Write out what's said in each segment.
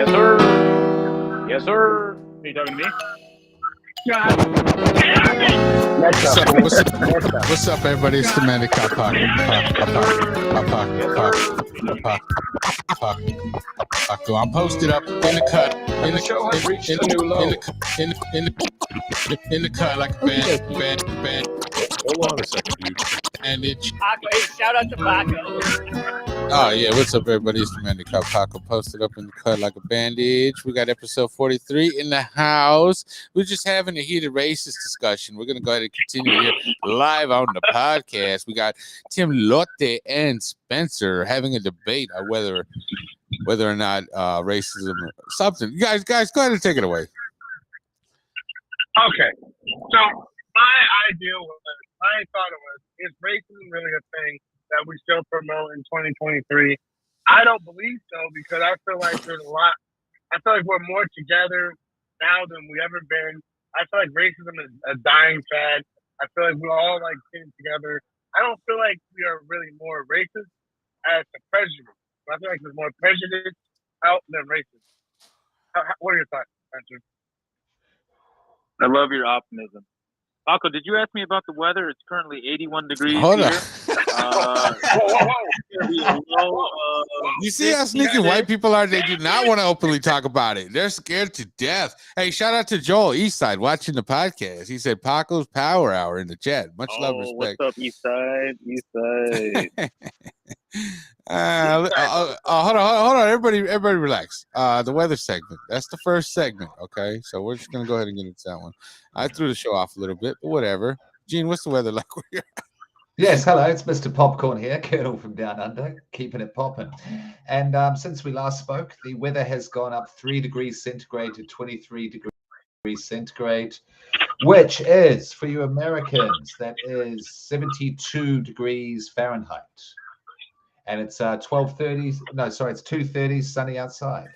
Yes, sir. Yes, sir. Are you talking to me? What's up, everybody? It's the man Paco. I'm posted up in the cut, in the cut like a band. Hold on a second, dude. And it. Paco, hey, shout out to Paco. Oh yeah, what's up, everybody? It's the man Paco posted up in the cut like a bandage. We got episode 43 in the house. We're just having a heated racist discussion. We're gonna go ahead and continue here live on the podcast. We got Tim Lotte and Spencer having a debate on whether or not racism or something. You guys, go ahead and take it away. Okay, so my thought was, is racism really a thing that we still promote in 2023? I don't believe so, because I feel like there's a lot. I feel like we're more together now than we ever been. I feel like racism is a dying fad. I feel like we're all like getting together. I don't feel like we are really more racist as a prejudice. I feel like there's more prejudice out than racist. What are your thoughts, Spencer? I love your optimism. Paco, did you ask me about the weather? It's currently 81 degrees Hold here. You see how sneaky white people are? They do not want to openly talk about it. They're scared to death. Hey, shout out to Joel Eastside watching the podcast. He said Paco's Power Hour in the chat. Much love, respect. What's up, Eastside? Eastside. Hold on. Everybody relax. The weather segment. That's the first segment. Okay, so we're just gonna go ahead and get into that one. I threw the show off a little bit, but whatever. Gene, what's the weather like where you're at? Yes, hello, it's Mr. Popcorn here, Colonel from Down Under, keeping it popping. And since we last spoke, the weather has gone up 3 degrees centigrade to 23 degrees centigrade, which is, for you Americans, that is 72 degrees Fahrenheit. And it's 2:30, sunny outside.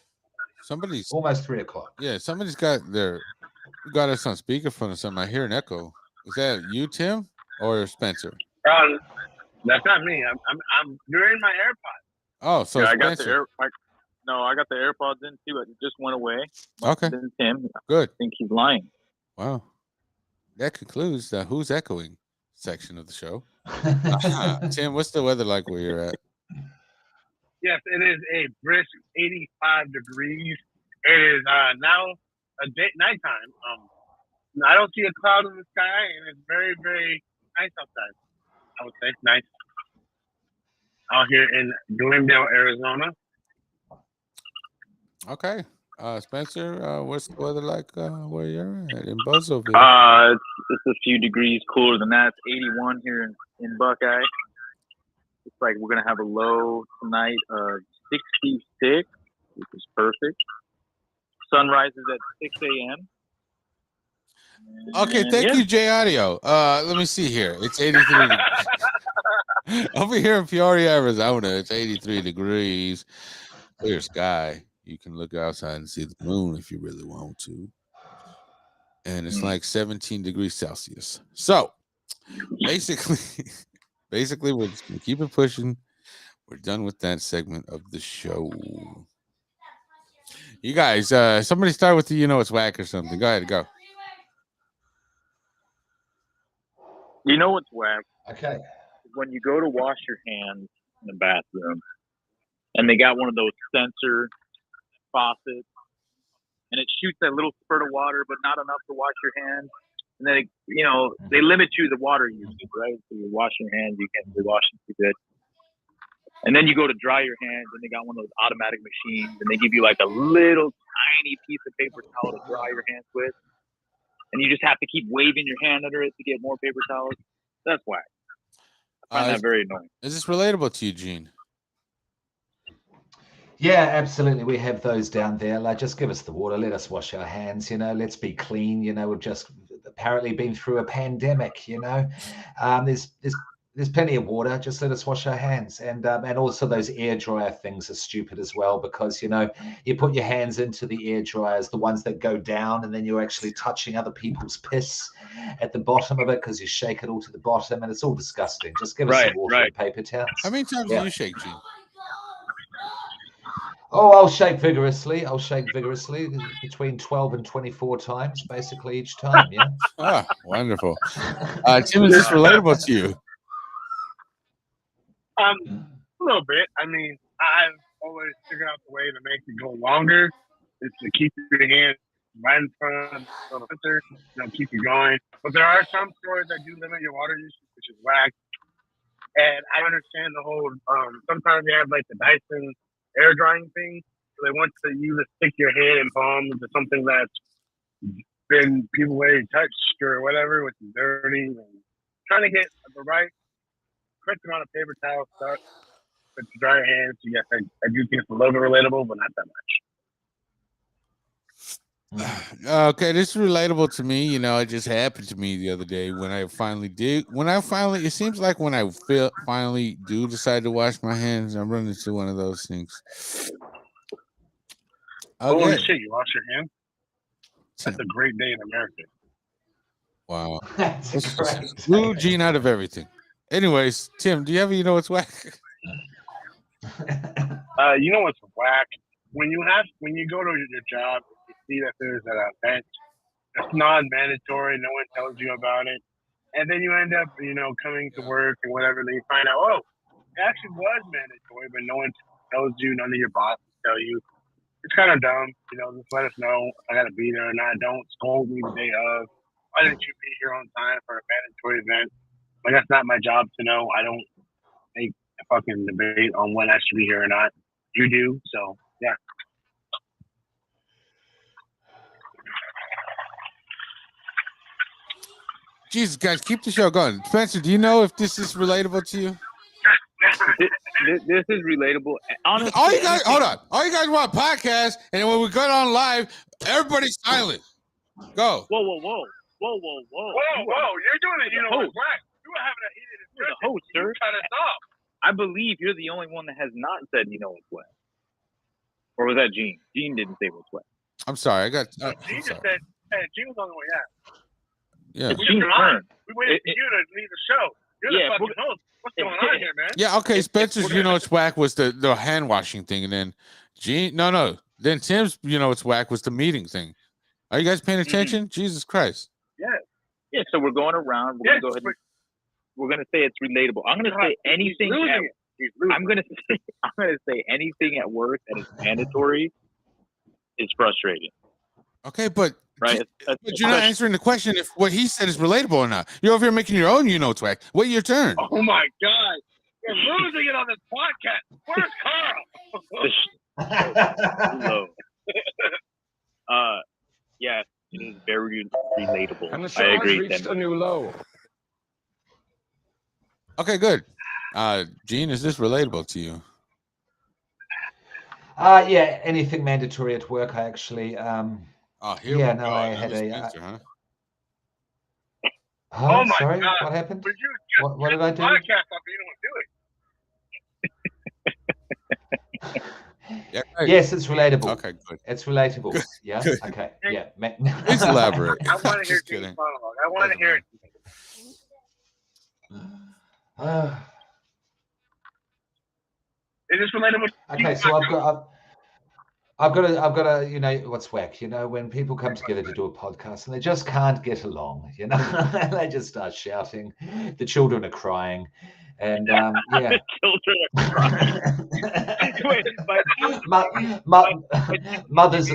Somebody's almost 3 o'clock. Yeah, somebody's got us on speakerphone or something. I hear an echo. Is that you, Tim, or Spencer? That's not me. I'm. You're in my AirPods. Oh, so yeah, Spencer. I got the AirPods in too. It just went away. Okay. Then Tim. Good. I think he's lying. Wow. That concludes the Who's Echoing section of the show. Tim, what's the weather like where you're at? Yes, it is a brisk 85 degrees. It is now nighttime. I don't see a cloud in the sky, and it's very, very nice outside. I would say nice out here in Glendale, Arizona. Okay, Spencer, what's the weather like where you're at in Buzzville? It's a few degrees cooler than that. It's 81 here in Buckeye. It's like we're gonna have a low tonight of 66, which is perfect. Sun rises at 6 a.m. Okay, thank you, J Audio. Let me see here. It's 83. Over here in Peoria, Arizona, it's 83 degrees. Clear sky. You can look outside and see the moon if you really want to. And it's like 17 degrees Celsius. So basically, we're just gonna keep it pushing. We're done with that segment of the show. You guys, somebody start with the it's whack or something. Go ahead, go. You know what's whack? Okay. When you go to wash your hands in the bathroom, and they got one of those sensor faucets, and it shoots that little spurt of water, but not enough to wash your hands. And then, they limit you the water usage, right? So you wash your hands, you can't really wash them too good. And then you go to dry your hands, and they got one of those automatic machines, and they give you like a little tiny piece of paper towel to dry your hands with. And you just have to keep waving your hand under it to get more paper towels. That's whack. I find that very annoying. Is this relatable to you, Gene? Yeah, absolutely. We have those down there. Like, just give us the water. Let us wash our hands. Let's be clean. We've just apparently been through a pandemic. There's plenty of water. Just let us wash our hands. And also those air dryer things are stupid as well, because you put your hands into the air dryers, the ones that go down, and then you're actually touching other people's piss at the bottom of it because you shake it all to the bottom, and it's all disgusting. Just give us some water and paper towels. How many times do you shake, Gene? Oh, I'll shake vigorously. Between 12 and 24 times, basically, each time. Yeah. Ah, wonderful. Tim, is this relatable to you? A little bit. I mean, I've always figured out the way to make it go longer is to keep your hand right in front of the filter, keep you going. But there are some stores that do limit your water usage, which is whack. And I understand the whole. Sometimes they have like the Dyson air drying thing, so they want you to stick your hand and palm into something that's been people already touched or whatever, which is dirty. And trying to get the right correct amount of paper towel stuff to dry your hands. So yes, I do think it's a little bit relatable, but not that much. Okay, this is relatable to me. It just happened to me the other day when I finally did. It seems like when I finally do decide to wash my hands, I'm running into one of those things. Okay. Holy shit, you wash your hands? That's a great day in America. Wow. That's great. Blew Gene out of everything. Anyways, Tim, do you have what's whack? You know what's whack? When you go to your job, you see that there's an event that's non-mandatory, no one tells you about it, and then you end up, coming to work and whatever, then you find out, oh, it actually was mandatory, but no one tells you, none of your bosses tell you. It's kind of dumb, just let us know if I got to be there or not. Don't scold me the day of. Why didn't you be here on time for a mandatory event? Like, that's not my job to know. I don't make a fucking debate on when I should be here or not. You do, so yeah. Jesus, guys, keep the show going. Spencer, do you know if this is relatable to you? This is relatable. Honestly, All you guys, hold on. All you guys want a podcast, and then when we go on live, everybody's silent. Go. Whoa! You're doing it. You know what's whack? You were having a heated discussion. You're the host, sir. You cut us off. I believe you're the only one that has not said what's wet. Or was that Gene? Gene didn't say what's wet. I'm sorry. I got. Gene just said, "Hey, Gene was on the way out." Yeah. It's Gene's turn. We waited for you to leave the show. You're the fucking host. What's going on here, man? Yeah. Okay. Spencer's, it's whack was the hand washing thing, and then Gene. No. Then Tim's, it's whack was the meeting thing. Are you guys paying attention? Mm-hmm. Jesus Christ. Yeah. So we're going around. We're gonna go ahead. We're gonna say it's relatable. I'm gonna say anything. I'm gonna say anything at work that is mandatory is frustrating. Okay, but right, but you're not answering the question if what he said is relatable or not. You're over here making your own, it's whack. Wait your turn. Oh my God, you're losing it on this podcast. Where's Carl? Yeah, it is very relatable. And the I agree. Reached a new low. Okay, good. Gene, is this relatable to you? Yeah, anything mandatory at work. I actually. I had a. Oh my sorry, God. what happened? What did I do? Podcast off, you don't do it. Yeah, right. Yes, it's relatable. Okay, good. It's relatable. Good. Yeah. Good. Okay. Yeah. Please elaborate. I want to hear Gene's monologue. I want to hear it. Is this relatable? Okay, so I've got to, what's whack? When people come together to do a podcast and they just can't get along, they just start shouting. The children are crying, and yeah. The children are crying.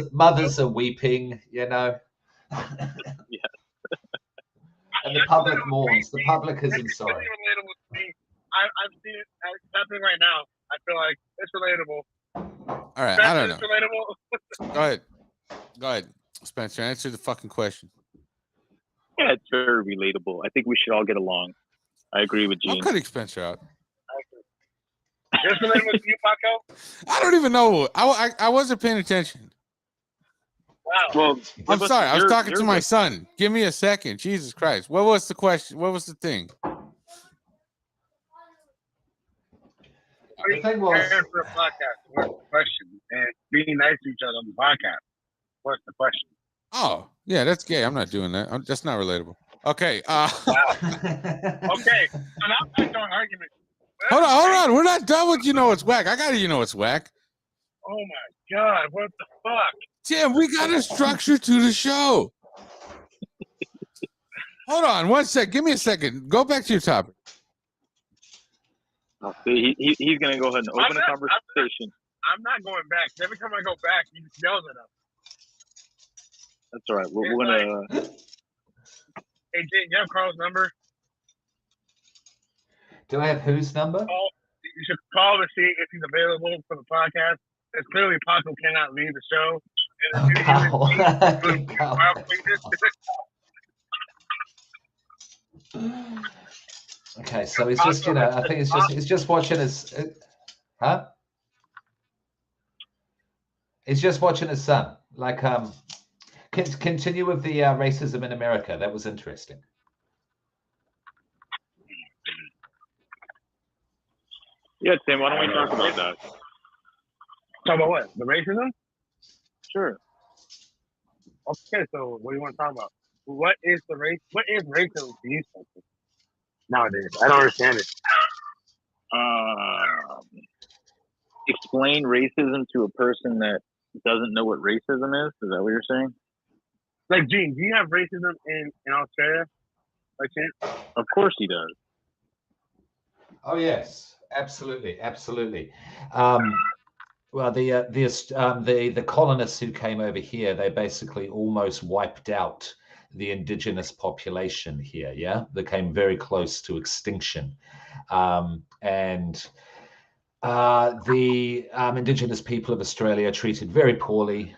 Mothers are weeping, Yes. And the public mourns. The public is in sorrow. I've seen it happening right now. I feel like it's relatable. All right, I don't know. Relatable. Go ahead, Spencer. Answer the fucking question. Yeah, it's very relatable. I think we should all get along. I agree with Gene. I'm cutting Spencer out. It's relatable to you, Paco? I don't even know. I wasn't paying attention. Wow. Well, I'm sorry. I was talking to my son. Give me a second. Jesus Christ. What was the question? What was the thing? The thing was for a podcast. What's the question? And being nice to each other on the podcast. What's the question? Oh, yeah, that's gay. I'm not doing that. That's not relatable. Okay. Wow. Okay. So now I'm throwing arguments. Hold on. We're not done with it's whack. I got to it's whack. Oh my God! What the fuck? Tim, we got a structure to the show. Hold on 1 sec. Give me a second. Go back to your topic. See, he's going to go ahead and open a conversation. I'm not going back. Every time I go back, he just yells at us. That's all right. We're going to... Hey, Jane, you have Carl's number? Do I have whose number? You should call to see if he's available for the podcast. It's clearly Paco cannot leave the show. And Okay, so he's just, I think it's just watching his, huh? He's just watching his son. Like, continue with the racism in America. That was interesting. Yeah, Tim, why don't we talk about that? Talk about what? The racism? Sure. Okay, so what do you want to talk about? What is racism to you, Spencer? Nowadays, I don't understand it. Explain racism to a person that doesn't know what racism is. Is that what you're saying? Like, Gene, do you have racism in Australia? Like, of course he does. Oh yes, absolutely. Well, the colonists who came over here, they basically almost wiped out the indigenous population here. Yeah, they came very close to extinction, and the indigenous people of Australia are treated very poorly,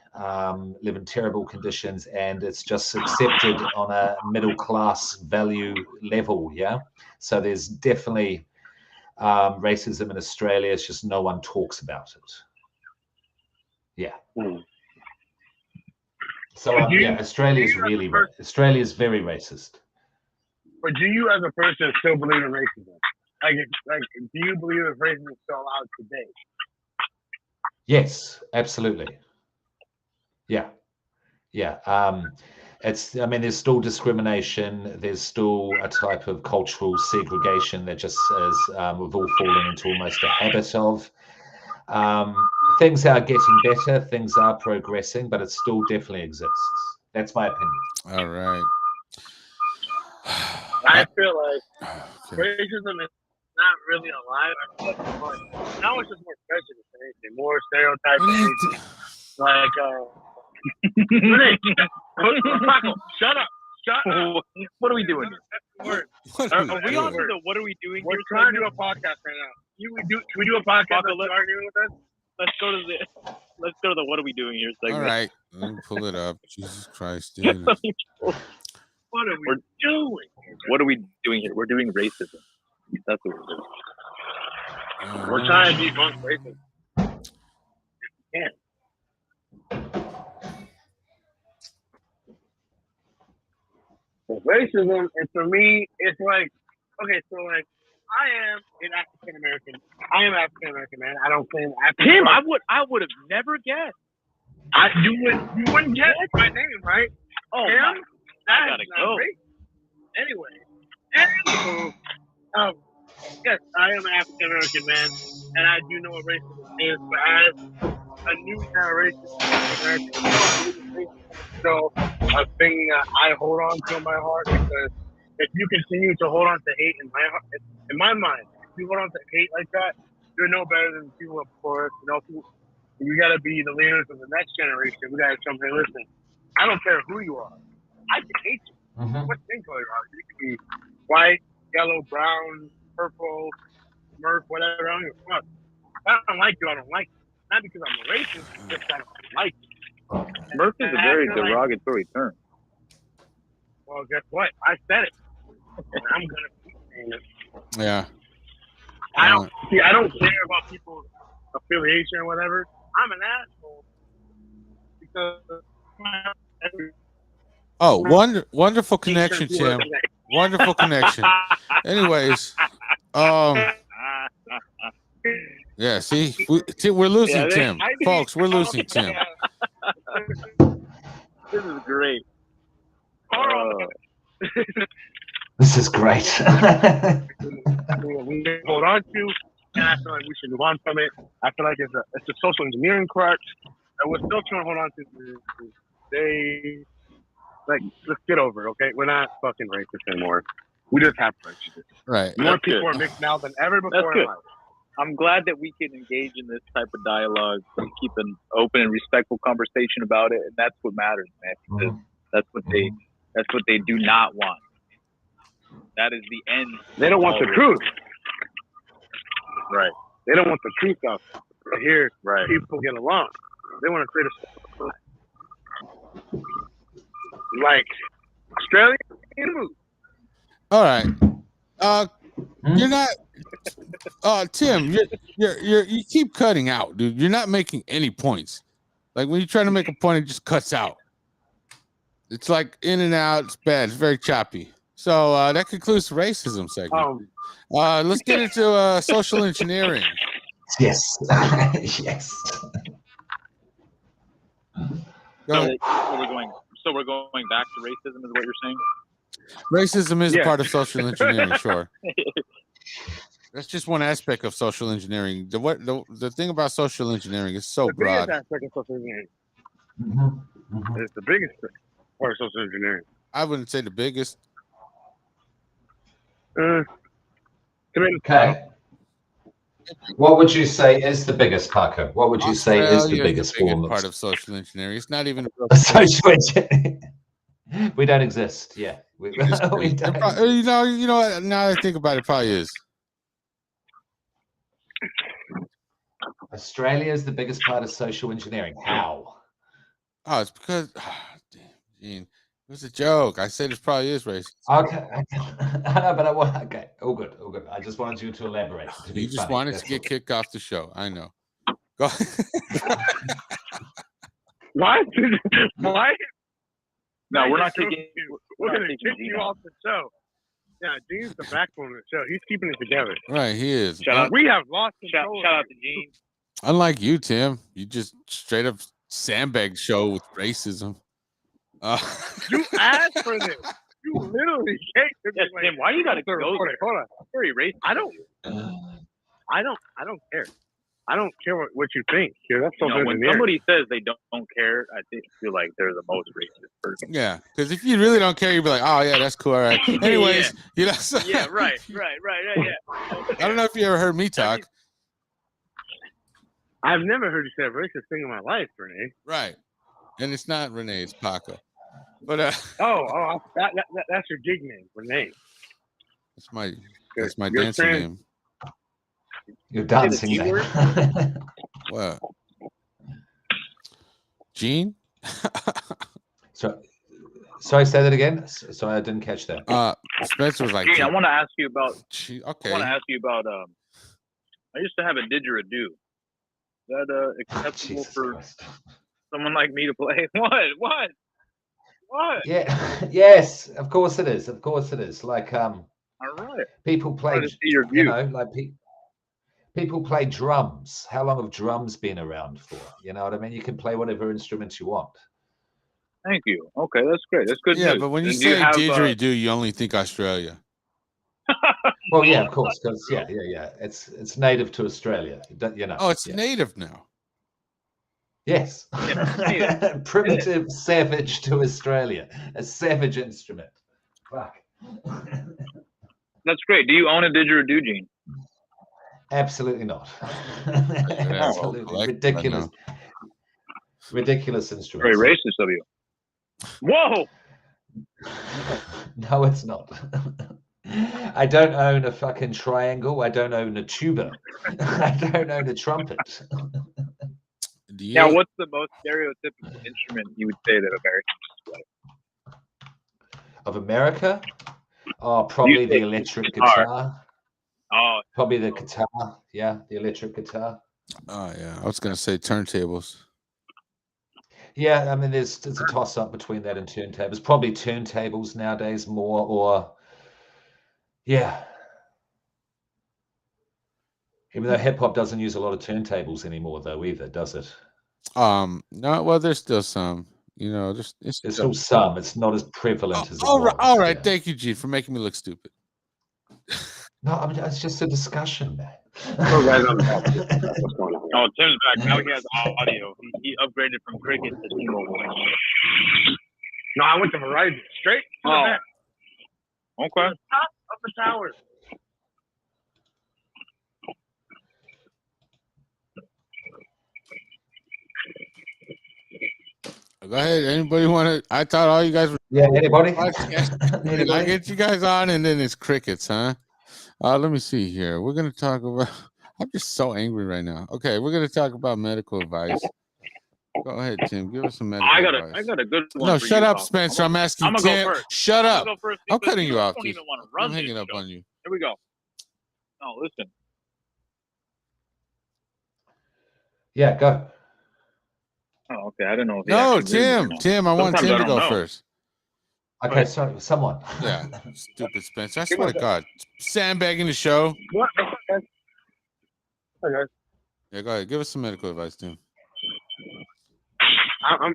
live in terrible conditions, and it's just accepted on a middle class value level. Yeah, so there's definitely racism in Australia. It's just no one talks about it. Yeah. So Australia's Australia's very racist. But do you, as a person, still believe in racism? Like, do you believe that racism is still allowed today? Yes, absolutely. Yeah. There's still discrimination. There's still a type of cultural segregation that just is we've all fallen into almost a habit of. Things are getting better. Things are progressing, but it still definitely exists. That's my opinion. All right. I feel like racism is not really alive. Now it's just more prejudice than anything. More stereotypes. Like, Paco, shut up. What are we doing here? Are we on to the what are we doing We're here? We're trying to do a podcast right now. Can we do a podcast? Paco, arguing with us? Let's go to the what are we doing here segment. All right, let me pull it up. Jesus Christ, dude. What are we doing? What are we doing here? We're doing racism. That's what we're doing. We're trying to debunk racism. Yeah. Racism, and for me, it's like, okay, so like, I am an African American. I am African American, man. I don't claim African. Tim, I would have never guessed. You wouldn't guess my name, right? Oh, Tim, I gotta go. Anyway, yes, I am an African American man, and I do know what racism is. But as a new generation of American, so a thing that I hold on to in my heart, because if you continue to hold on to hate in my heart, in my mind, if you hold on to hate like that, you're no better than people before us. You got to be the leaders of the next generation. We got to come here. Listen, I don't care who you are. I can hate you. Mm-hmm. What skin color you are? You can be white, yellow, brown, purple, Murph, whatever. I don't give a fuck. If I don't like you, I don't like you. Not because I'm a racist, just I don't like you. Murph is a very derogatory term. Well, guess what? I said it. And I'm gonna keep saying it. Yeah. I don't care about people's affiliation or whatever. I'm an asshole because. Oh, wonderful connection, Tim. Wonderful connection. Anyways, yeah. See, we're losing Tim, folks. We're losing Tim. This is great. This is great. We hold on to and I feel like we should move on from it. I feel like it's a social engineering crutch, and we're still trying to hold on to this day. Like, let's get over it, okay? We're not fucking racist anymore. We just have prejudice. Right. More That's people good. are mixed now than ever That's before in good. life. I'm glad that we can engage in this type of dialogue and keep an open and respectful conversation about it, and that's what matters, man. Because that's what they do not want. That is the end. They don't want the truth. Right. They don't want the truth out to hear Right. people get along. They want to create a like Australian movie. All right. You're not. Tim, you keep cutting out, dude. You're not making any points. Like when you try to make a point, it just cuts out. It's like in and out. It's bad. It's very choppy. So that concludes the racism segment. Let's get into social engineering. Yes. Yes. So we're going back to racism, is what you're saying? Racism is a Yeah. part of social engineering, sure. That's just one aspect of social engineering. The thing about social engineering is so The broad. biggest aspect of social engineering. Mhm. It's the biggest part of social engineering. I wouldn't say the biggest. Okay. What would you say is the biggest, Paco? What would you say is the Australia biggest form part of of social engineering? It's not even social engineering? We don't exist. Yeah, we don't. you know what? Now that I think about it, probably is. Australia is the biggest part of social engineering. How? Oh, it's because damn, Gene, it was a joke. I said it probably is racist. Okay, I know, but I want. Okay, all good, all good. I just wanted you to elaborate. To be You just funny, wanted that's to get all. kicked off the show. I know. Go. Why? Why? No, we're not We're taking. going to taking kick Gene you off the show. Yeah, Gene's the backbone of the show. He's keeping it together. Right, he is. Shout out. We have lost Shout control. out to Gene. Unlike you, Tim, you just straight up sandbag show with racism. You asked for this. You literally came to me Yes, like, Tim, why you gotta go hold there? on. Very racist. I don't care. I don't care what you think. Here, that's You social know, when engineering. somebody says they don't care, I feel like they're the most racist person. Yeah, because if you really don't care, you'd be like, "Oh yeah, that's cool." All right. Anyways, you know. So, Yeah, right. Yeah. I don't know if you ever heard me talk. I've never heard you say a racist thing in my life, Renee. Right, and it's not Renee, it's Paco. But that's your gig name, Renee. that's my Your dancing friend- name. Your dancing G name. word? What? Gene? Sorry, say that again. Sorry, I didn't catch that. Spencer was like, Gene, I want to ask you about. okay. I want to ask you about. I used to have a didgeridoo. Is that acceptable Jesus for Christ. someone like me to play? What? Yeah. Yes. Of course it is. Of course it is. Like All right. people play. Try to see your You view. know, like people play drums. How long have drums been around for? You know what I mean? You can play whatever instrument you want. Thank you. Okay, that's great. That's good. Yeah, news. but when you And say have, didgeridoo, you only think Australia. Well, yeah, of course, because yeah. It's native to Australia. You know. Oh, it's yeah. native now. Yes. Yeah. Primitive savage to Australia. A savage instrument. Fuck. That's great. Do you own a didgeridoo, Gene? Absolutely not. Absolutely Absolutely ridiculous. Ridiculous instrument. Very racist of you. Whoa! No, it's not. I don't own a fucking triangle. I don't own a tuba. I don't own a trumpet. Now, what's the most stereotypical instrument you would say that Americans play? Of America? Oh, probably the electric guitar. Oh, Probably the guitar. Yeah, the electric guitar. Oh yeah, I was gonna say turntables. Yeah, I mean, there's a toss up between that and turntables. Probably turntables nowadays more, or yeah. Even though hip hop doesn't use a lot of turntables anymore, though, either, does it? No, well, there's still some. You know, there's still some. It's not as prevalent as it all right, was. all right. Yeah. Thank you, Gene, for making me look stupid. No, I mean, it's just a discussion, man. Oh, guys, I'm back. What's going on? Oh, Tim's back. Now he has audio. He upgraded from Cricket to T-Mobile. No, I went to Verizon. Straight to the back. Okay. To the top of the tower. Go ahead. Anybody want to? I thought all you guys were. Yeah, anybody? I Anybody? get you guys on, and then it's crickets, huh? Let me see here. We're gonna talk about. I'm just so angry right now. Okay, we're gonna talk about medical advice. Go ahead, Tim. Give us some medical advice. I got a good one. No, for shut you, up, Paco. Spencer. I'm asking I'm gonna Tim. go first. Shut up. Go first I'm because cutting you off. Don't Dude. even want to run I'm hanging this up show. on you. Here we go. Oh, listen. Yeah, go. Oh, okay. I didn't know. If No, he actually knew me or not. Tim. I want Sometimes Tim I to don't go know. first. Okay, Right. sorry, someone. Yeah, stupid Spencer. I swear to God, sandbagging the show. What? Okay, guys. Yeah, go ahead. Give us some medical advice, Tim. I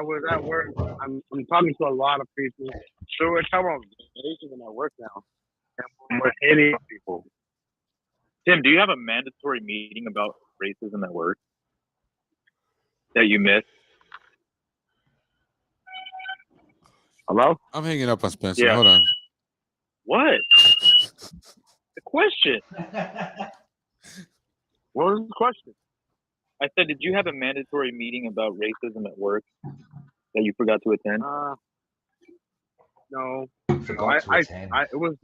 was at work. I'm talking to a lot of people. So we're talking about racism at work now. And we're hitting people. Tim, do you have a mandatory meeting about racism at work that you missed? Hello? I'm hanging up on Spencer. Yeah. Hold on. What? The question. What was the question? I said, did you have a mandatory meeting about racism at work that you forgot to attend? No. Forgot to attend. It was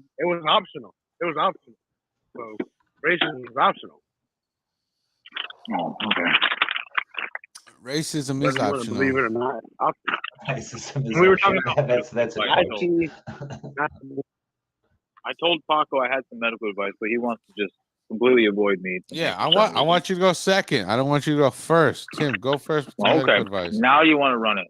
optional. It was optional. So racism is optional. Oh, okay. Racism Whether is you want to optional. believe it or not, it's optional. Racism is We were optional. talking about that's a quote. actually, I told Paco I had some medical advice, but he wants to just completely avoid me. Yeah, I want you to go second. I don't want you to go first. Tim, go first with the medical advice. Now you want to run it.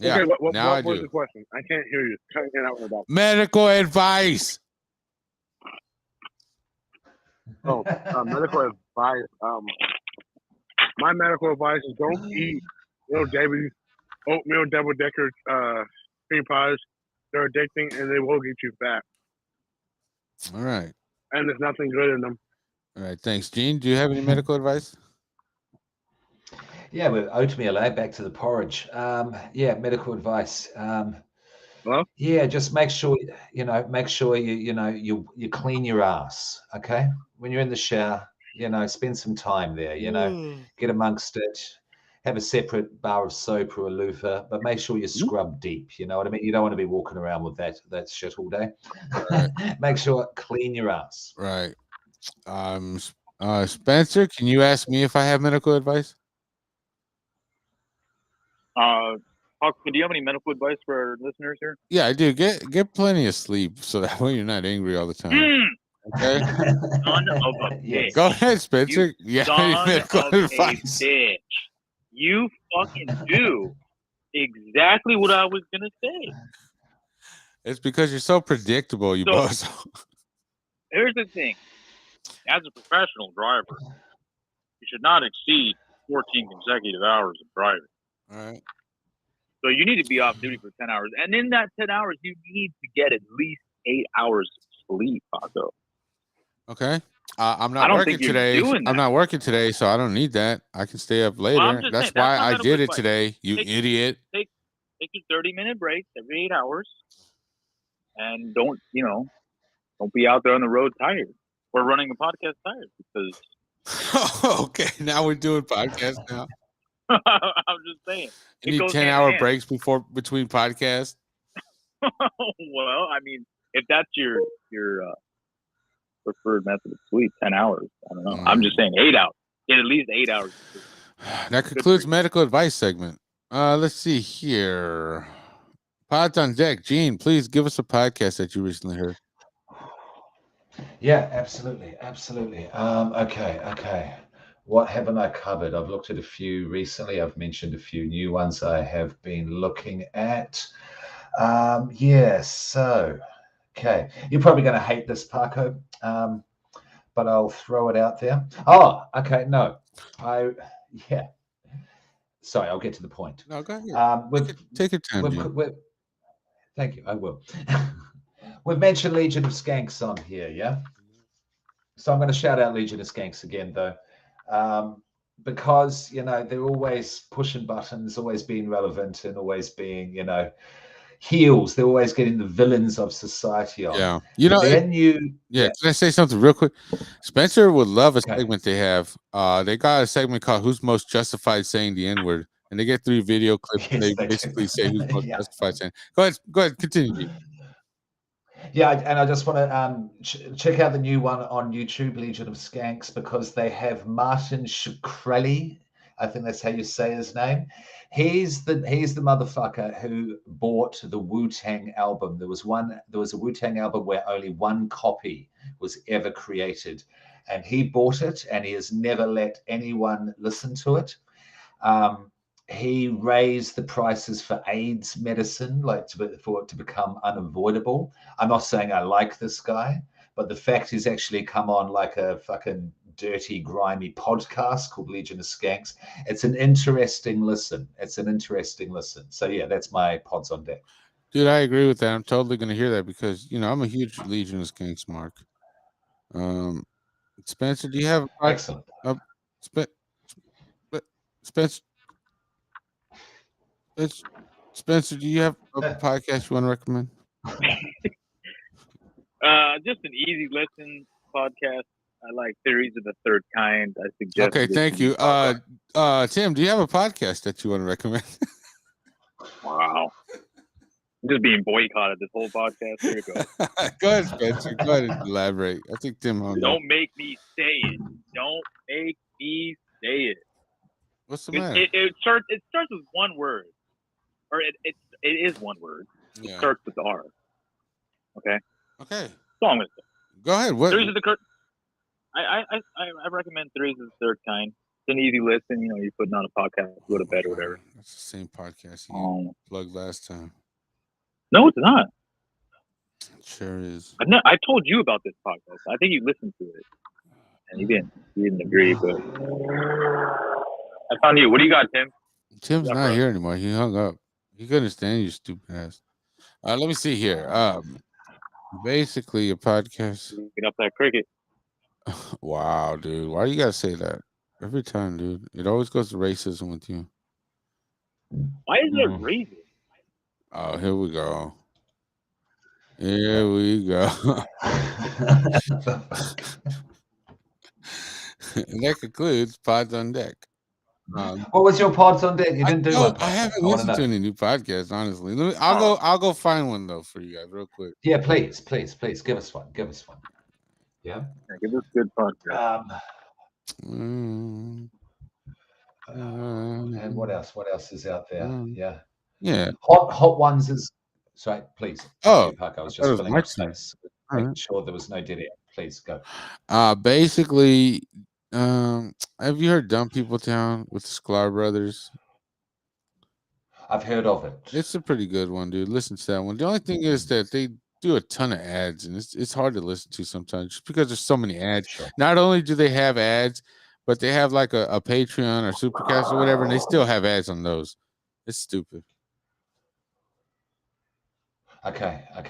Yeah, okay, what now I was do. the question? I can't hear you. Cutting it out about. Medical advice. Oh, medical advice. My medical advice is don't eat Little Debbie's oatmeal double decker cream pies. They're addicting and they will get you fat. All right. And there's nothing good in them. All right. Thanks, Gene. Do you have any medical advice? Yeah, with oatmeal, back to the porridge. Yeah, medical advice. Well? Yeah, just make sure you clean your ass. Okay, when you're in the shower, spend some time there. Get amongst it. Have a separate bar of soap or a loofah, but make sure you scrub deep. You know what I mean? You don't want to be walking around with that shit all day. Right. Make sure clean your ass. Right. Spencer, can you ask me if I have medical advice? Paco, do you have any medical advice for our listeners here? Yeah, I do. Get plenty of sleep so that way you're not angry all the time. Okay. Son of a bitch. Go ahead, Spencer. You Son medical advice. Bitch. You fucking do exactly what I was gonna say. It's because you're so predictable, you bozo. Here's the thing. As a professional driver, you should not exceed 14 consecutive hours of driving. All right. So you need to be off duty for 10 hours. And in that 10 hours, you need to get at least 8 hours of sleep, Paco. Okay. I'm not working today. I'm not working today, so I don't need that. I can stay up later. Well, that's why I did it today, you idiot. Take your 30-minute breaks every 8 hours. And don't be out there on the road tired. Or running a podcast tired because okay, now we're doing podcasts now. I'm just saying. You need 10-hour breaks between podcasts. Well, I mean, if that's your preferred method of sleep, 10 hours. I don't know. I'm just saying 8 hours. Get at least 8 hours. That concludes medical advice segment. Let's see here. Pods on deck. Gene, please give us a podcast that you recently heard. Yeah, absolutely. Okay. What haven't I covered? I've looked at a few recently. I've mentioned a few new ones I have been looking at. Okay. You're probably going to hate this, Paco, but I'll throw it out there. Oh, okay. No. Sorry, I'll get to the point. No, go ahead. Take your time, thank you. I will. We've mentioned Legion of Skanks on here, yeah? So I'm going to shout out Legion of Skanks again, though, because they're always pushing buttons, always being relevant, and always being heels. They're always getting the villains of society on. Yeah, their new. Yeah, can I say something real quick? Spencer would love a segment they have. They got a segment called "Who's Most Justified Saying the N-Word," and they get 3 video clips. Yes, They they basically do. say who's most Yeah. justified saying. Go ahead, continue. Yeah, and I just want to check out the new one on YouTube, Legion of Skanks, because they have Martin Shkreli. I think that's how you say his name. He's the motherfucker who bought the Wu-Tang album. There was a Wu-Tang album where only one copy was ever created, and he bought it, and he has never let anyone listen to it. He raised the prices for AIDS medicine, for it to become unavoidable. I'm not saying I like this guy, but the fact he's actually come on like a fucking dirty, grimy podcast called Legion of Skanks. It's an interesting listen. So yeah, that's my pods on deck. Dude, I agree with that. I'm totally going to hear that because I'm a huge Legion of Skanks mark. Spencer, do you have a Excellent? Spencer, do you have a podcast you want to recommend? Just an easy listen podcast. I like Theories of the Third Kind. I suggest. Okay, thank you. Tim, do you have a podcast that you want to recommend? Wow. I'm just being boycotted this whole podcast. Here you go. Go ahead, Spencer. Go ahead and elaborate. I think Tim hung up. Don't make me say it. Don't make me say it. What's the matter? It starts with one word, or it is one word. It starts with R. Okay. Okay. That's all I'm gonna say. Go ahead. What? Theories of the I recommend Theories of the Third Kind. It's an easy listen. You're putting on a podcast, go to bed or whatever. That's the same podcast you plugged last time. No, it's not. It sure is. I told you about this podcast. I think you listened to it, and you didn't agree. But I found you. What do you got, Tim? Tim's not here anymore. He hung up. He couldn't stand you, stupid ass. Let me see here. Basically, a podcast. Get up that cricket. Wow, dude. Why do you gotta say that every time, dude? It always goes to racism with you. Why is it racist? Oh, here we go. Here we go. And that concludes Pods on Deck. What was your pods on deck? You didn't do one. I haven't listened to any new podcasts, honestly. I'll go find one though for you guys real quick. Yeah, please. Give us one. Yeah. Give us a good podcast. And what else? What else is out there? Yeah. Hot ones is. Sorry, please. Paco, I was just filling up space, making sure there was no dead air. Please go. Basically, have you heard Dumb People Town with the Sklar Brothers? I've heard of it. It's a pretty good one, dude. Listen to that one. The only thing is that they do a ton of ads, and it's hard to listen to sometimes just because there's so many ads. Sure. Not only do they have ads, but they have like a Patreon or Supercast or whatever, and they still have ads on those. It's stupid. Okay. I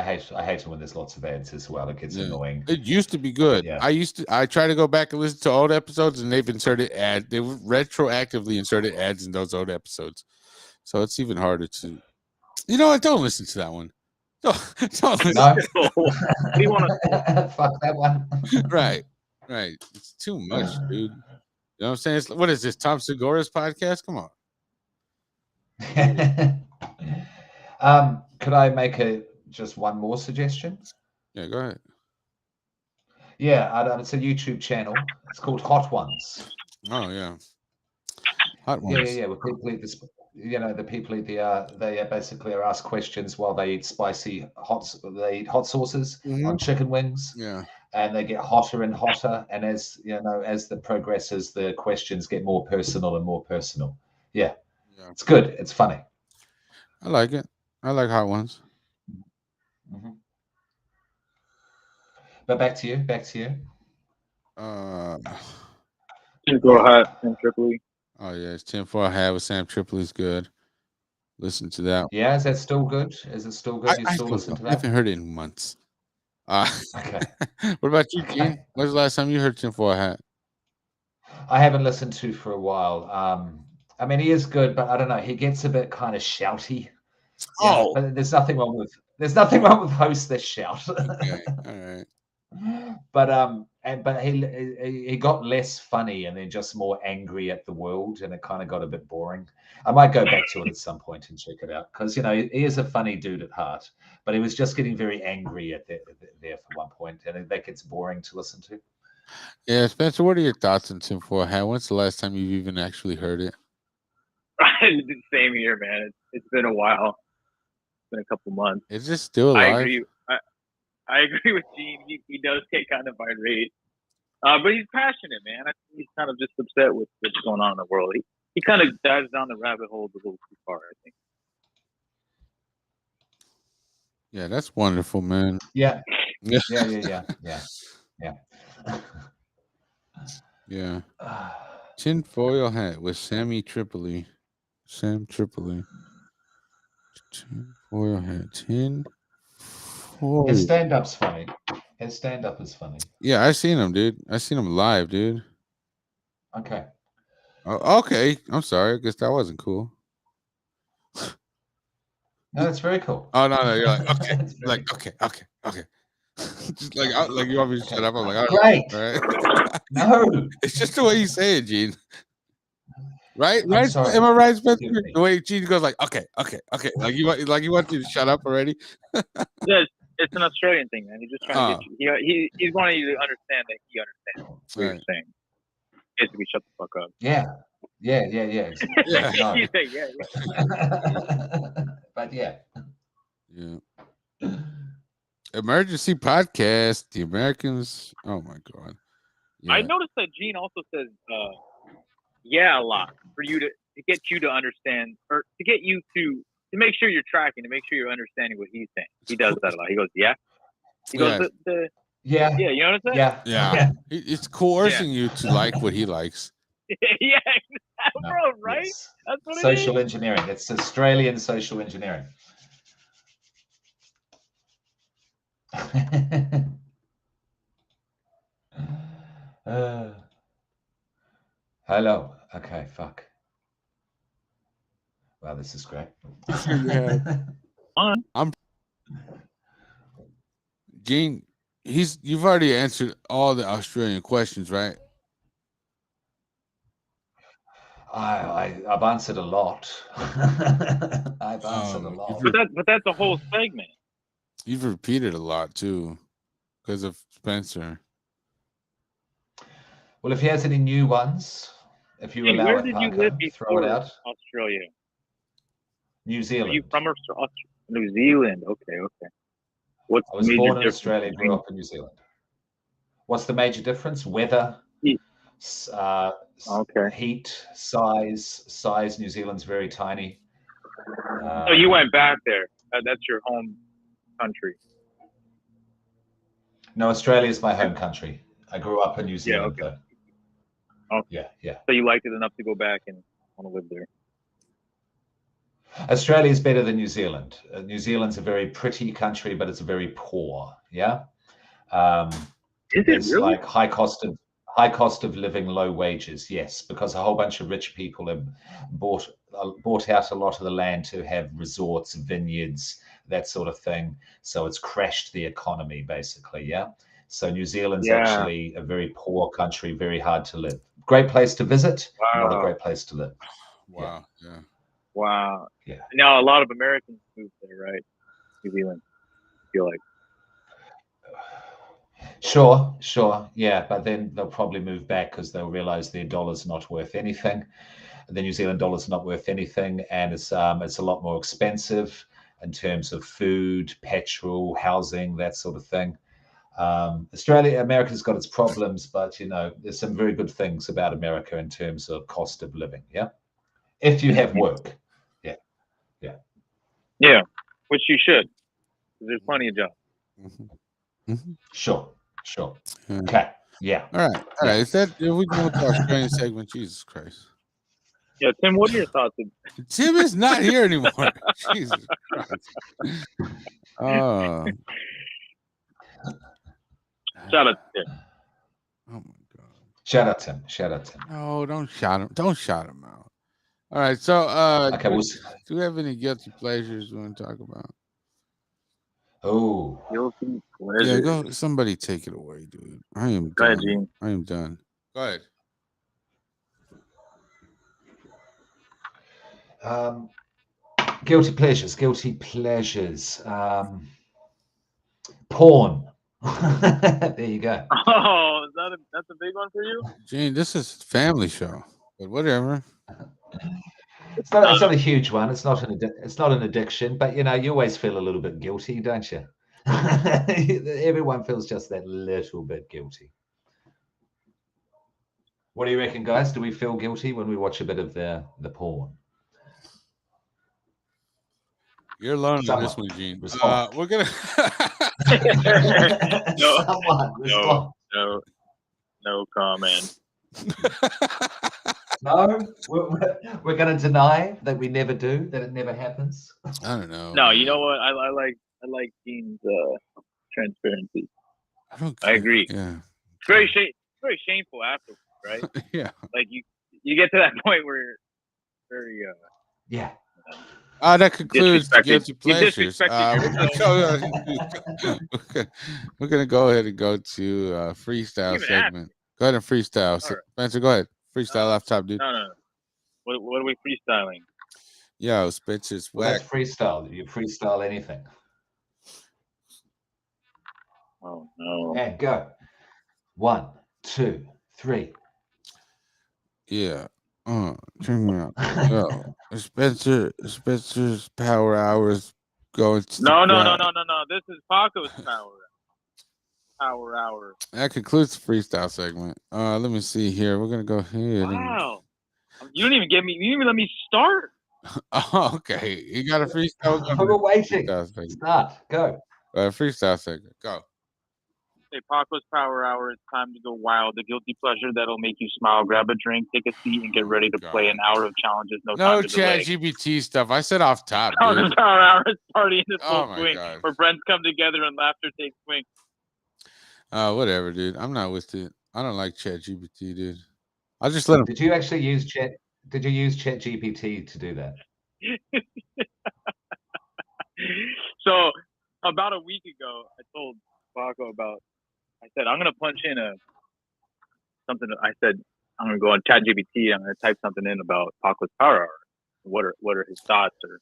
hate it when there's lots of ads as well. It gets annoying. It used to be good. Yeah. I try to go back and listen to old episodes, and they've inserted ads. They retroactively inserted ads in those old episodes, so it's even harder to. You know what? Don't listen to that one. Don't listen. No. What do you want to? Fuck that one. Right. It's too much, dude. You know what I'm saying? What is this? Tom Segura's podcast? Come on. Could I make just one more suggestion? Yeah, go ahead. Yeah, it's a YouTube channel. It's called Hot Ones. Oh yeah, Hot Ones. Yeah. Where people eat this, the people eat they basically are asked questions while they eat they eat hot sauces on chicken wings. Yeah. And they get hotter and hotter, and as the progresses, the questions get more personal and more personal. Yeah. It's good. It's funny. I like it. I like Hot Ones. Mm-hmm. But back to you. 10-4 Hat, Sam Tripoli. Oh yeah, it's 10-4 Hat with Sam Tripoli's good. Listen to that. Yeah, is that still good? Is it still good? You still listen to that? I haven't heard it in months. Okay. What about you, Gene? Okay. When's the last time you heard Tinfoil Hat? I haven't listened to for a while. I mean, he is good, but I don't know. He gets a bit kind of shouty. Yeah, Oh, but there's nothing wrong with hosts that shout. okay, all right. But he got less funny and then just more angry at the world, and it kind of got a bit boring. I might go back to it at some point and check it out because he is a funny dude at heart, but he was just getting very angry there for one point, and that gets boring to listen to. Yeah, Spencer, what are your thoughts on Tinfoil Hat? When's the last time you've even actually heard it? Same here, man. It's been a while. It's been a couple months. Is it still I alive? agree. I agree with Gene. He does get kind of irate, but he's passionate, man. I think he's kind of just upset with what's going on in the world. He kind of dives down the rabbit hole a little too far, I think. Yeah, that's wonderful, man. Yeah. Yeah. Yeah. Tinfoil Hat with Sammy Tripoli. Sam Tripoli. Tinfoil Hat. Tinfoil. His stand-up's funny. His stand-up is funny. Yeah, I seen him, dude. I seen him live, dude. Okay. Oh, okay. I'm sorry. I guess that wasn't cool. No, it's very cool. Oh no, you're like okay, okay. Just like you want me to shut up. I'm like, all right, Great. right? No. It's just the way you say it, Gene. Right? I'm Right? sorry. Am I right, Spencer? Excuse me. The way Gene goes like, okay. Like you want you to shut up already. Yeah, it's an Australian thing, man. He's just trying to get you. He's wanting you to understand that he understands what you're saying. Basically, shut the fuck up. Yeah. Yeah. No. Yeah. But yeah. Yeah. Emergency podcast. The Americans. Oh my god. Yeah. I noticed that Gene also says yeah a lot for you to get you to understand or to get you to make sure you're tracking, to make sure you're understanding what he's saying. He does that a lot. He goes, yeah. He goes, yeah. Yeah, you know what I'm saying? Yeah. It's coercing you to like what he likes. Yeah, bro, right? Yes. That's what Social engineering. It's Australian social engineering. Hello. Okay, fuck. Wow, this is great. I'm Gene. You've already answered all the Australian questions, right? I've answered a lot. I've answered a lot. But that's a whole segment. You've repeated a lot too, because of Spencer. Well, if he has any new ones, if you allow where it, did Paco, you live throw it before out. Australia? New Zealand. Are you from New Zealand? Okay. What's I was the major born in difference Australia, grew up in New Zealand. What's the major difference? Weather, Heat. Heat, size. New Zealand's very tiny. So you went back there. That's your home country. No, Australia is my home country. I grew up in New Zealand. Yeah, okay. Oh. Yeah. So you liked it enough to go back and want to live there? Australia is better than New Zealand. New Zealand's a very pretty country, but it's very poor. Yeah. Is it really? Like high cost of living, low wages. Yes, because a whole bunch of rich people have bought out a lot of the land to have resorts, vineyards, that sort of thing. So it's crashed the economy, basically. Yeah. So New Zealand's actually a very poor country, very hard to live. Great place to visit, not a great place to live. Wow. Yeah. Wow. Yeah. Now a lot of Americans move there, right? New Zealand. I feel like. Sure. Yeah, but then they'll probably move back because they'll realize their dollar's not worth anything. The New Zealand dollar's not worth anything, and it's a lot more expensive in terms of food, petrol, housing, that sort of thing. America's got its problems, but there's some very good things about America in terms of cost of living. Yeah, if you have work. Yeah, which you should. There's plenty of jobs. Mm-hmm. Sure. Yeah. Okay. Yeah. All right. Is that if we go with the Australian segment? Jesus Christ. Yeah, Tim, what are your thoughts? Tim is not here anymore. Jesus Christ. Shout out to Tim. Oh my god. Shout out Tim. Shout out Tim. No, don't shout him. Don't shout him out. All right. So Okay, do we have any guilty pleasures we want to talk about? Oh, Guilty pleasure. Yeah, go. Somebody take it away, dude. I am Go ahead, done. Gene. I am done. Go ahead. guilty pleasures. Guilty pleasures. Porn. There you go. Oh, that's a big one for you? Gene, this is a family show, but whatever. It's not a huge one. It's not an addiction, but you know, you always feel a little bit guilty, don't you? Everyone feels just that little bit guilty. What do you reckon, guys? Do we feel guilty when we watch a bit of the porn? You're alone on Someone this one, Gene. respond. We're gonna. No. Someone respond. No comment. No, we're going to deny that we never do, that it never happens. I don't know. No, you know what? I like Gene's transparency. I agree. Yeah. It's very shameful afterwards, right? Yeah. Like you get to that point where you're very Yeah. That concludes the guilty You pleasures. disrespected We're gonna go ahead and go to freestyle Even segment. Go ahead and freestyle. All right. Spencer, go ahead. Freestyle off top, dude. No. What are we freestyling? Yo, Spencer's Well, whack. that's freestyle. You freestyle anything. Oh no. And go. 1, 2, 3. Yeah. Check me out. Yo, Spencer's power hours going to No. the ground. This is Paco's power hour. That concludes the freestyle segment. Let me see here. We're gonna go ahead. Wow. You didn't even let me start. Oh, okay. You got a freestyle. We're waiting. Freestyle segment. Start. Go. Freestyle segment. Go. Hey, Paco's power hour. It's time to go wild. The guilty pleasure that'll make you smile. Grab a drink, take a seat, and get ready to play an hour of challenges. No time to chat delay. GPT stuff. I said off top, Paco's dude. power hour is party in the Oh full my swing, God. where friends come together and laughter takes swing. Whatever, dude. I'm not with it. I don't like chat GPT, dude. I'll just let him. Did you actually use Chat? Did you use Chat GPT to do that? So about a week ago, I told Paco I said, I'm going to punch in something. I said, I'm going to go on ChatGPT. I'm going to type something in about Paco's power hour. What are his thoughts or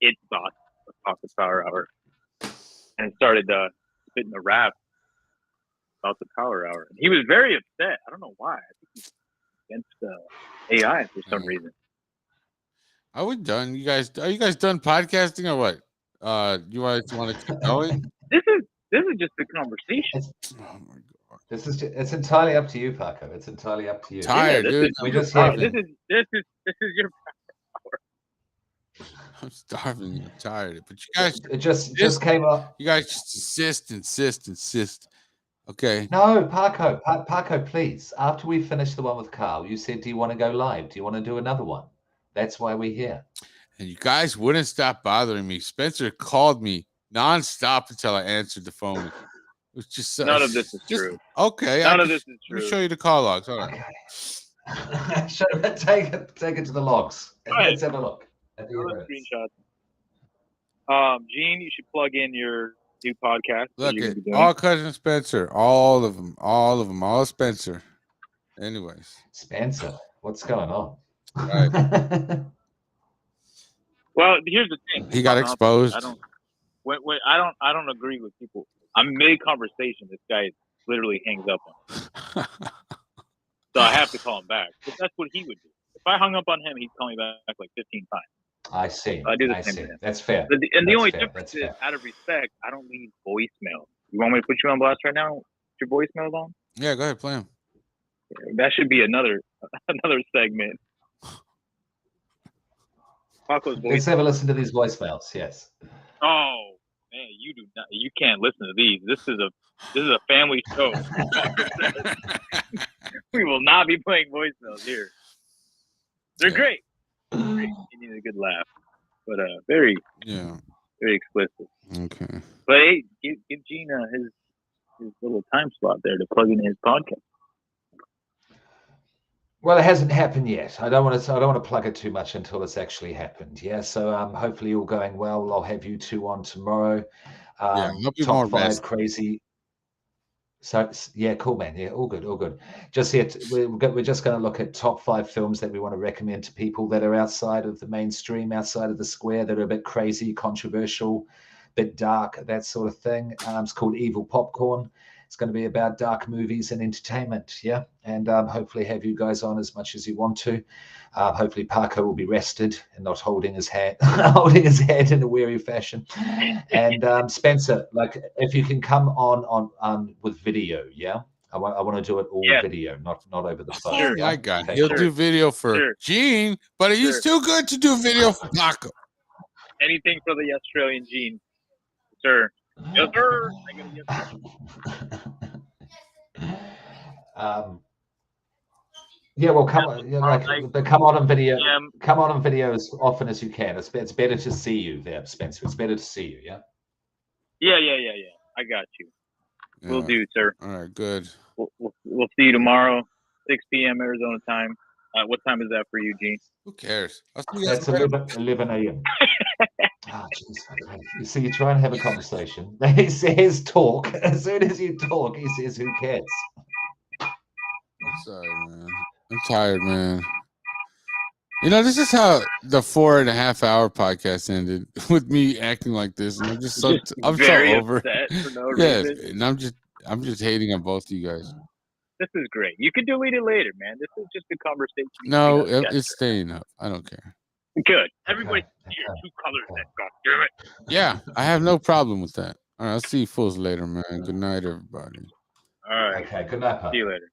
its thoughts of Paco's power hour? And started spitting a rap about the power hour. And he was very upset. I don't know why. I think he's against AI for some reason. Are we done? Are you guys done podcasting or what? You want to keep going? This is just a conversation. Oh my god! It's entirely up to you, Paco. It's entirely up to you. Tired, dude. We just This is your I'm starving. I'm tired. But you guys, it just came up. You guys just insist. Okay. No, Paco, please. After we finish the one with Carl, you said, "Do you want to go live? Do you want to do another one?" That's why we're here. And you guys wouldn't stop bothering me. Spencer called me nonstop until I answered the phone. It was just none of this is true. Okay. None of this is true. Let me show you the call logs. All right. Okay. Take it to the logs. Let's have a look. Screenshots. Gene, you should plug in your new podcast. Look at all Cousin Spencer, all of them, all Spencer. Anyways, Spencer, what's going on? Right. Well, here's the thing. He got exposed. I don't agree with people. I'm mid conversation. This guy literally hangs up on me. So I have to call him back. But that's what he would do. If I hung up on him, he'd call me back like 15 times. I see. I do the same thing. That's fair. The only difference is, out of respect, I don't leave voicemail. You want me to put you on blast right now? Your voicemail's on? Yeah, go ahead, play him. That should be another segment. Paco's voice. Let's have a listen to these voicemails. Yes. Oh man, you do not. You can't listen to these. This is a family show. We will not be playing voicemails here. They're great. You need a good laugh, but very explicit. Okay. But hey, give Gina his little time slot there to plug in his podcast. Well, it hasn't happened yet. I don't want to plug it too much until it's actually happened. Yeah. So hopefully all going well. I'll have you two on tomorrow. Hope you're Top more 5 rested. crazy. So yeah, cool, man. Yeah, all good, all good. Just yet, we're just going to look at top 5 films that we want to recommend to people that are outside of the mainstream, outside of the square, that are a bit crazy, controversial, bit dark, that sort of thing. It's called Evil Popcorn. It's going to be about dark movies and entertainment, yeah. And hopefully have you guys on as much as you want to. Hopefully Paco will be rested and not holding his head in a weary fashion. And Spencer, like if you can come on with video, yeah. I want to do it all video, not over the phone. Oh my God, he'll do video for Sure. Gene, but he's too good to do video for Paco. Anything for the Australian Gene, sir. Yes, sir. I got a yes, sir. Yeah, well, come on, but come on video. Yeah. Come on video as often as you can. It's better to see you there, Spencer. It's better to see you. Yeah. Yeah. I got you. Yeah. We'll do, sir. All right, good. We'll see you tomorrow, 6 p.m. Arizona time. What time is that for you, Gene? Who cares? I'll see you guys That's 11 a.m. Oh, geez. You see, you try and have a conversation. He says talk. As soon as you talk, he says, who cares? I'm sorry, man. I'm tired, man. You know, this is how the 4.5 hour podcast ended, with me acting like this, and I'm just so over. Upset for no Yes, reason. and I'm just hating on both of you guys. This is great. You can delete it later, man. This is just a conversation. No, it's staying up. I don't care. Good. Everybody's here. 2 colors. Then. God damn it. Yeah, I have no problem with that. All right, I'll see you fools later, man. Good night, everybody. All right. Okay. Good night, Paco. See you later.